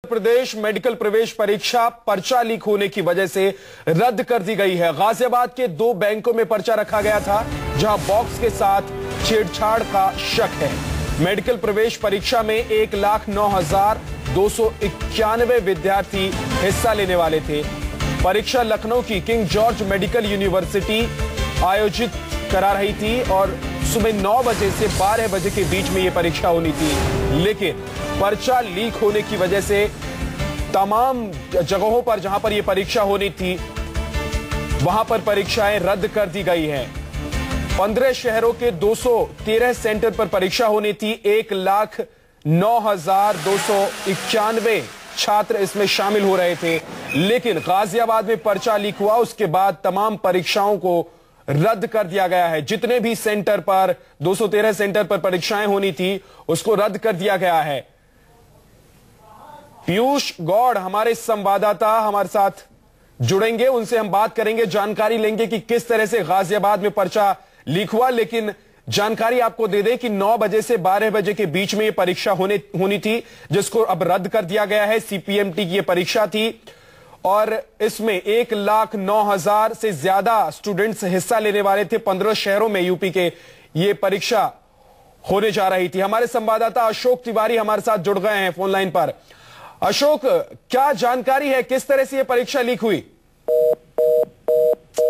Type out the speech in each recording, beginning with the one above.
प्रदेश medical प्रवेश परीक्षा पर्चा लीक होने की वजह से रद्द कर दी गई है। गाजियाबाद के 2 बैंकों में पर्चा रखा गया था, जहां बॉक्स के साथ छेड़छाड़ का शक है। मेडिकल प्रवेश परीक्षा में 1,09,291 विद्यार्थी हिस्सा लेने वाले थे। परीक्षा लखनऊ की किंग जॉर्ज मेडिकल यूनिवर्सिटी आयोजित करा रही थी और सुबह 9 बजे से 12 बजे के बीच में यह परीक्षा होनी थी, लेकिन पर्चा लीक होने की वजह से तमाम जगहों पर जहां पर यह परीक्षा होनी थी वहां पर परीक्षाएं रद्द कर दी गई हैं। 15 शहरों के 213 सेंटर पर परीक्षा होनी थी। 1,09,291 छात्र इसमें शामिल हो रहे थे, लेकिन गाजियाबाद में पर्चा लीक हुआ, उसके बाद तमाम परीक्षाओं को रद्द कर दिया गया है। जितने भी सेंटर पर 213 सेंटर पर परीक्षाएं होनी थी उसको रद्द कर दिया गया है। पीयूष गौड़ हमारे संवाददाता हमारे साथ जुड़ेंगे, उनसे हम बात करेंगे, जानकारी लेंगे कि किस तरह से गाजियाबाद में पर्चा लीक हुआ। लेकिन जानकारी आपको दे दें कि 9 बजे से 12 बजे के बीच में यह परीक्षा होनी थी, जिसको अब रद्द कर दिया गया है। सीपीएमटी की यह परीक्षा थी और इसमें 1,09,000 से ज्यादा स्टूडेंट्स हिस्सा लेने वाले थे। 15 शहरों में यूपी के ये परीक्षा होने जा रही थी। हमारे संवाददाता अशोक तिवारी हमारे साथ जुड़ गए हैं फोन लाइन पर। अशोक, क्या जानकारी है, किस तरह से यह परीक्षा लीक हुई?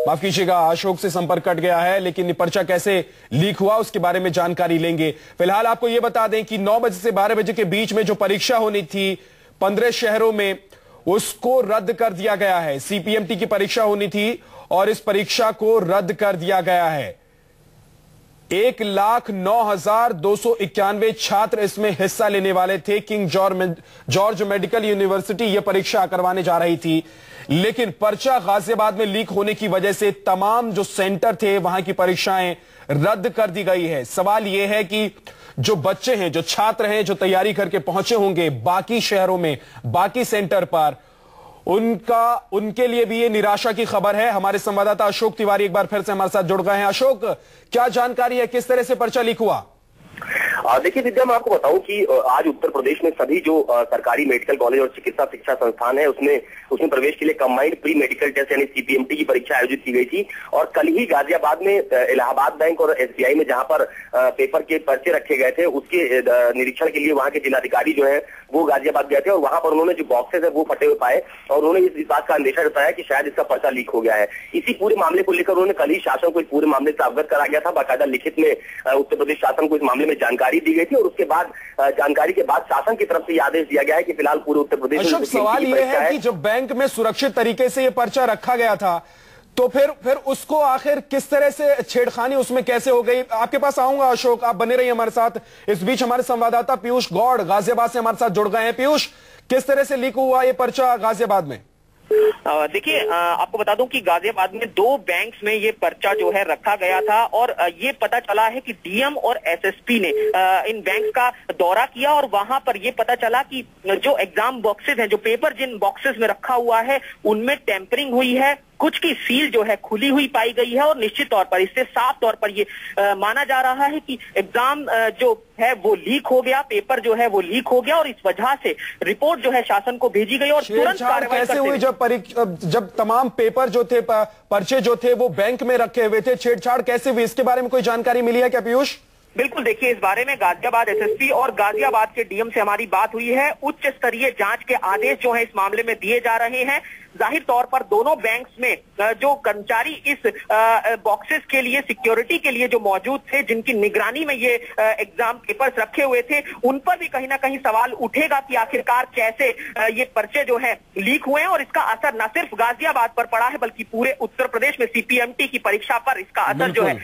माफ कीजिएगा, अशोक से संपर्क कट गया है, लेकिन पर्चा कैसे लीक हुआ उसके बारे में जानकारी लेंगे। फिलहाल आपको यह बता दें कि 9 बजे से 12 बजे के बीच में जो परीक्षा होनी थी 15 शहरों में, उसको रद्द कर दिया गया है। सीपीएमटी की परीक्षा होनी थी और इस परीक्षा को रद्द कर दिया गया है। 1,09,291 छात्र इसमें हिस्सा लेने वाले थे। किंग जॉर्ज मेडिकल यूनिवर्सिटी यह परीक्षा करवाने जा रही थी, लेकिन पर्चा गाजियाबाद में लीक होने की वजह से तमाम जो सेंटर थे वहां की परीक्षाएं रद्द कर दी गई है। सवाल यह है कि जो बच्चे हैं, जो छात्र हैं, जो तैयारी करके पहुंचे होंगे बाकी शहरों में, बाकी सेंटर पर, उनके लिए भी ये निराशा की खबर है। हमारे संवाददाता अशोक तिवारी एक बार फिर से हमारे साथ जुड़ गए हैं। अशोक, क्या जानकारी है, किस तरह से पर्चा लीक हुआ? देखिए विद्या, मैं आपको बताऊं कि आज उत्तर प्रदेश में सभी जो सरकारी मेडिकल कॉलेज और चिकित्सा शिक्षा संस्थान है उसमें प्रवेश के लिए कंबाइंड प्री मेडिकल टेस्ट यानी सीपीएमटी की परीक्षा आयोजित की गई थी। और कल ही गाजियाबाद में इलाहाबाद बैंक और एसबीआई में जहां पर पेपर के पर्चे रखे गए थे उसके निरीक्षण के लिए वहां के जिलाधिकारी जो है वो गाजियाबाद गए थे और वहां पर उन्होंने जो बॉक्सेस है वो फटे हुए पाए और उन्होंने इस बात का अंदेशा जताया कि शायद इसका पर्चा लीक हो गया है। इसी पूरे मामले को लेकर उन्होंने कल ही शासन को इस पूरे मामले से अवगत करा गया था। बाकायदा लिखित में उत्तर प्रदेश शासन को इस मामले में जानकारी दी गई थी और उसके बाद जानकारी के बाद शासन की तरफ से यह आदेश दिया गया है कि फिलहाल पूरे उत्तर प्रदेश में। अशोक, सवाल यह है कि जब बैंक में सुरक्षित तरीके से यह पर्चा रखा गया था तो फिर उसको आखिर किस तरह से छेड़खानी उसमें कैसे हो गई? आपके पास आऊंगा अशोक, आप बने रहिए हमारे साथ। इस बीच हमारे संवाददाता पीयूष गौड़ गाजियाबाद से हमारे साथ जुड़ गए हैं। पीयूष, किस तरह से लीक हुआ ये पर्चा गाजियाबाद में? देखिए, आपको बता दूं कि गाजियाबाद में 2 बैंक्स में ये पर्चा जो है रखा गया था और ये पता चला है कि डीएम और एसएसपी ने इन बैंक्स का दौरा किया और वहां पर ये पता चला कि जो एग्जाम बॉक्सेस हैं, जो पेपर जिन बॉक्सेस में रखा हुआ है उनमें टेम्परिंग हुई है, कुछ की सील जो है खुली हुई पाई गई है और निश्चित तौर पर इससे साफ तौर पर ये माना जा रहा है कि एग्जाम जो है वो लीक हो गया, पेपर जो है वो लीक हो गया और इस वजह से रिपोर्ट जो है शासन को भेजी गई और तुरंत कार्रवाई कैसे हुई? जब तमाम पेपर जो थे, पर्चे जो थे वो बैंक में रखे हुए थे, छेड़छाड़ कैसे हुई, इसके बारे में कोई जानकारी मिली है क्या पीयूष? बिल्कुल, देखिए इस बारे में गाजियाबाद एसएसपी और गाजियाबाद के डीएम से हमारी बात हुई है। उच्च स्तरीय जांच के आदेश जो है इस मामले में दिए जा रहे हैं। जाहिर तौर पर दोनों बैंक्स में जो कर्मचारी इस बॉक्सेस के लिए, सिक्योरिटी के लिए जो मौजूद थे, जिनकी निगरानी में ये एग्जाम पेपर्स रखे हुए थे, उन पर भी कहीं ना कहीं सवाल उठेगा कि आखिरकार कैसे ये पर्चे जो है लीक हुए हैं और इसका असर न सिर्फ गाजियाबाद पर पड़ा है बल्कि पूरे उत्तर प्रदेश में सीपीएमटी की परीक्षा पर इसका असर जो है